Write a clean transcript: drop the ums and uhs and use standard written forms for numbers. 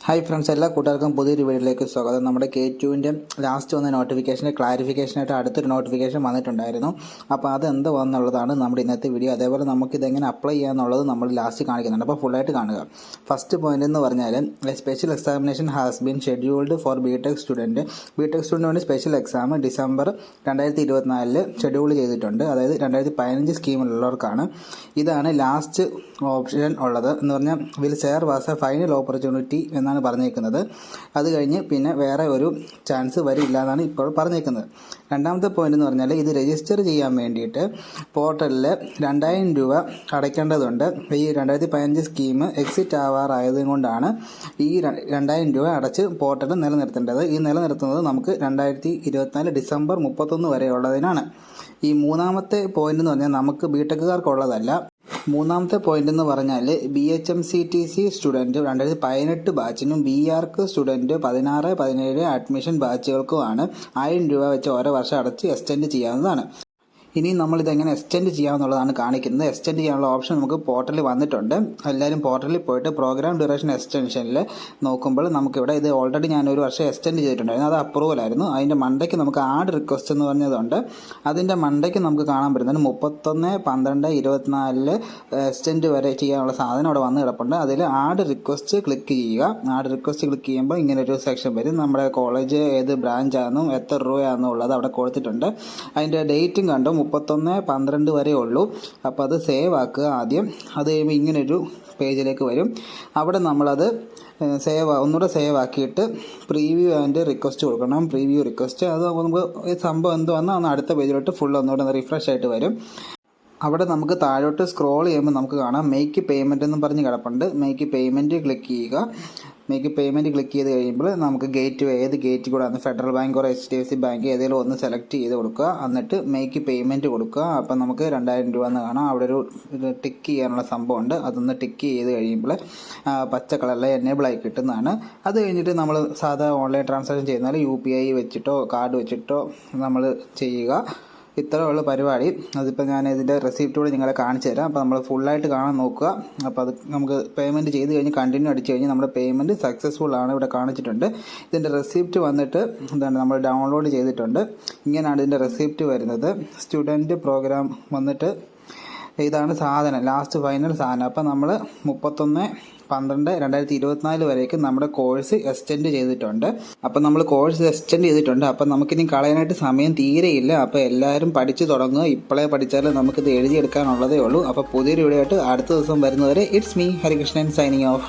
Hi friends, എല്ലാ കൂട്ടുകാർക്കും പുതിയൊരു വീഡിയോയിലേക്ക് സ്വാഗതം. നമ്മുടെ K2-ൻ്റെ ലാസ്റ്റ് വന്ന നോട്ടിഫിക്കേഷൻ്റെ ക്ലാരിഫിക്കേഷനായിട്ട് അടുത്തൊരു നോട്ടിഫിക്കേഷൻ വന്നിട്ടുണ്ടായിരുന്നു. അപ്പോൾ അത് എന്ത് വന്നുള്ളതാണ് നമ്മുടെ ഇന്നത്തെ വീഡിയോ. അതേപോലെ നമുക്കിതെങ്ങനെ അപ്ലൈ ചെയ്യാമെന്നുള്ളത് നമ്മൾ ലാസ്റ്റ് കാണിക്കുന്നുണ്ട്. അപ്പോൾ ഫുള്ളായിട്ട് കാണുക. ഫസ്റ്റ് പോയിന്റ് എന്ന് പറഞ്ഞാൽ special examination has been scheduled for BTech student. BTech സ്റ്റുഡൻറ്റിന് വേണ്ടി സ്പെഷ്യൽ എക്സാം ഡിസംബർ 2024 ഷെഡ്യൂൾ ചെയ്തിട്ടുണ്ട്. അതായത് 2015 സ്കീമിലുള്ളവർക്കാണ്. ഇതാണ് ലാസ്റ്റ് ഓപ്ഷൻ ഉള്ളത് എന്ന് പറഞ്ഞാൽ will share was A final opportunity എന്നാണ് പറഞ്ഞേക്കുന്നത്. അത് കഴിഞ്ഞ് പിന്നെ വേറെ ഒരു ചാൻസ് വരില്ല എന്നാണ് ഇപ്പോൾ പറഞ്ഞേക്കുന്നത്. രണ്ടാമത്തെ പോയിന്റ് എന്ന് പറഞ്ഞാൽ ഇത് രജിസ്റ്റർ ചെയ്യാൻ വേണ്ടിയിട്ട് പോർട്ടലിൽ 2000 രൂപ അടയ്ക്കേണ്ടതുണ്ട്. ഈ 2015 സ്കീം എക്സിറ്റ് ആവാറായത് കൊണ്ടാണ് ഈ 2000 രൂപ അടച്ച് പോർട്ടൽ നിലനിർത്തേണ്ടത്. ഈ നിലനിർത്തുന്നത് നമുക്ക് 2024 ഡിസംബർ 31 വരെ ഉള്ളതിനാണ്. ഈ മൂന്നാമത്തെ പോയിന്റ് എന്ന് പറഞ്ഞാൽ നമുക്ക് ബിടെക്കുകാർക്കുള്ളതല്ല. മൂന്നാമത്തെ പോയിന്റ് എന്ന് പറഞ്ഞാൽ BHMCTC സ്റ്റുഡൻറ്റ് 2018 ബാച്ചിനും BArc സ്റ്റുഡൻറ്റ് 16-17 അഡ്മിഷൻ ബാച്ചുകൾക്കുമാണ് 1000 രൂപ വെച്ച് ഓരോ വർഷം അടച്ച് എക്സ്റ്റെൻഡ് ചെയ്യാവുന്നതാണ്. ഇനി നമ്മളിതെങ്ങനെ എക്സ്റ്റെൻഡ് ചെയ്യാമെന്നുള്ളതാണ് കാണിക്കുന്നത്. എക്സ്റ്റെൻഡ് ചെയ്യാനുള്ള ഓപ്ഷൻ നമുക്ക് പോർട്ടലിൽ വന്നിട്ടുണ്ട്. എല്ലാവരും പോർട്ടലിൽ പോയിട്ട് പ്രോഗ്രാം ഡ്യൂറേഷൻ എക്സ്റ്റൻഷനിൽ നോക്കുമ്പോൾ നമുക്കിവിടെ ഇത് ഓൾറെഡി ഞാൻ ഒരു വർഷം എക്സ്റ്റെൻഡ് ചെയ്തിട്ടുണ്ടായിരുന്നു. അത് അപ്രൂവൽ ആയിരുന്നു. അതിൻ്റെ മണ്ടയ്ക്ക് നമുക്ക് ആഡ് റിക്വസ്റ്റ് എന്ന് പറഞ്ഞതുണ്ട്. അതിൻ്റെ മണ്ടയ്ക്ക് നമുക്ക് കാണാൻ പറ്റുന്നത് 31/12/24 എക്സ്റ്റെൻഡ് വരെ ചെയ്യാനുള്ള സാധനം അവിടെ വന്ന് കിടപ്പുണ്ട്. അതിൽ ആഡ് റിക്വസ്റ്റ് ക്ലിക്ക് ചെയ്യുക. ആഡ് റിക്വസ്റ്റ് ക്ലിക്ക് ചെയ്യുമ്പോൾ ഇങ്ങനെ ഒരു സെക്ഷൻ വരും. നമ്മുടെ കോളേജ് ഏത് ബ്രാഞ്ചാണെന്നും എത്ര രൂപയാണെന്നുള്ളത് അവിടെ കൊടുത്തിട്ടുണ്ട്. അതിൻ്റെ ഡേറ്റും കണ്ടു 31/12 വരെ ഉള്ളൂ. അപ്പോൾ അത് സേവ് ആക്കുക ആദ്യം. അത് കഴിയുമ്പോൾ ഇങ്ങനൊരു പേജിലേക്ക് വരും. അവിടെ നമ്മളത് ഒന്നുകൂടെ സേവ് ആക്കിയിട്ട് പ്രീവ്യൂ ആൻഡ് റിക്വസ്റ്റ് കൊടുക്കണം. പ്രീവ്യൂ റിക്വസ്റ്റ് അത് നമുക്ക് സംഭവം എന്ത് വന്നാൽ ഒന്ന് അടുത്ത പേജിലോട്ട് ഫുൾ ഒന്നുകൂടെ റിഫ്രഷ് ആയിട്ട് വരും. അവിടെ നമുക്ക് താഴോട്ട് സ്ക്രോൾ ചെയ്യുമ്പോൾ നമുക്ക് കാണാം മേക്ക് പേയ്മെൻറ്റ് എന്ന് പറഞ്ഞ് കിടപ്പുണ്ട്. മേക്ക് പേയ്മെൻറ്റ് ക്ലിക്ക് ചെയ്യുക. മേക്ക് പേയ്മെൻറ്റ് ക്ലിക്ക് ചെയ്ത് കഴിയുമ്പോൾ നമുക്ക് ഏത് ഗേറ്റ് കൂടെ ആണ് federal bank or HDFC bank ഏതെങ്കിലും ഒന്ന് സെലക്ട് ചെയ്ത് കൊടുക്കുക. എന്നിട്ട് മേക്ക് പേയ്മെൻറ്റ് കൊടുക്കുക. അപ്പം നമുക്ക് 2000 രൂപ എന്ന് കാണാം. അവിടെ ഒരു ടിക്ക് ചെയ്യാനുള്ള സംഭവമുണ്ട്. അതൊന്ന് ടിക്ക് ചെയ്ത് കഴിയുമ്പോൾ പച്ച കളറിൽ എനേബിൾ ആയി കിട്ടുന്നതാണ്. അത് കഴിഞ്ഞിട്ട് നമ്മൾ സാധാ ഓൺലൈൻ ട്രാൻസാക്ഷൻ ചെയ്യുന്നാൽ UPI വെച്ചിട്ടോ കാർഡ് വെച്ചിട്ടോ നമ്മൾ ചെയ്യുക. ഇത്രയുള്ള പരിപാടി. അതിപ്പോൾ ഞാൻ ഇതിൻ്റെ റെസിപ്റ്റ് കൂടി നിങ്ങളെ കാണിച്ചു തരാം. അപ്പോൾ നമ്മൾ ഫുള്ളായിട്ട് കാണാൻ നോക്കുക. അപ്പോൾ അത് നമുക്ക് പേയ്മെൻറ്റ് ചെയ്ത് കഴിഞ്ഞ് കണ്ടിന്യൂ അടിച്ച് കഴിഞ്ഞ് നമ്മുടെ പേയ്മെൻറ്റ് സക്സസ്ഫുൾ ആണ് ഇവിടെ കാണിച്ചിട്ടുണ്ട്. ഇതിൻ്റെ റെസിപ്റ്റ് വന്നിട്ട് എന്താണ് നമ്മൾ ഡൗൺലോഡ് ചെയ്തിട്ടുണ്ട്. ഇങ്ങനെയാണ് ഇതിൻ്റെ റെസിപ്റ്റ് വരുന്നത്. സ്റ്റുഡൻറ്റ് പ്രോഗ്രാം വന്നിട്ട് ഇതാണ് സാധനം, ലാസ്റ്റ് ഫൈനൽ സാധനം. അപ്പം നമ്മൾ 31/12/2024 വരേക്കും നമ്മുടെ കോഴ്സ് എക്സ്റ്റെൻഡ് ചെയ്തിട്ടുണ്ട്. അപ്പം നമ്മൾ കോഴ്സ് എക്സ്റ്റെൻഡ് ചെയ്തിട്ടുണ്ട്. അപ്പം നമുക്കിനി കളയാനായിട്ട് സമയം തീരെയില്ല. അപ്പോൾ എല്ലാവരും പഠിച്ചു തുടങ്ങുക. ഇപ്പോഴേ പഠിച്ചാൽ നമുക്കിത് എഴുതിയെടുക്കാനുള്ളതേ ഉള്ളൂ. അപ്പോൾ പുതിയൊരു വീഡിയോ ആയിട്ട് അടുത്ത ദിവസം വരുന്നവരെ it's me Harikrishnan signing off.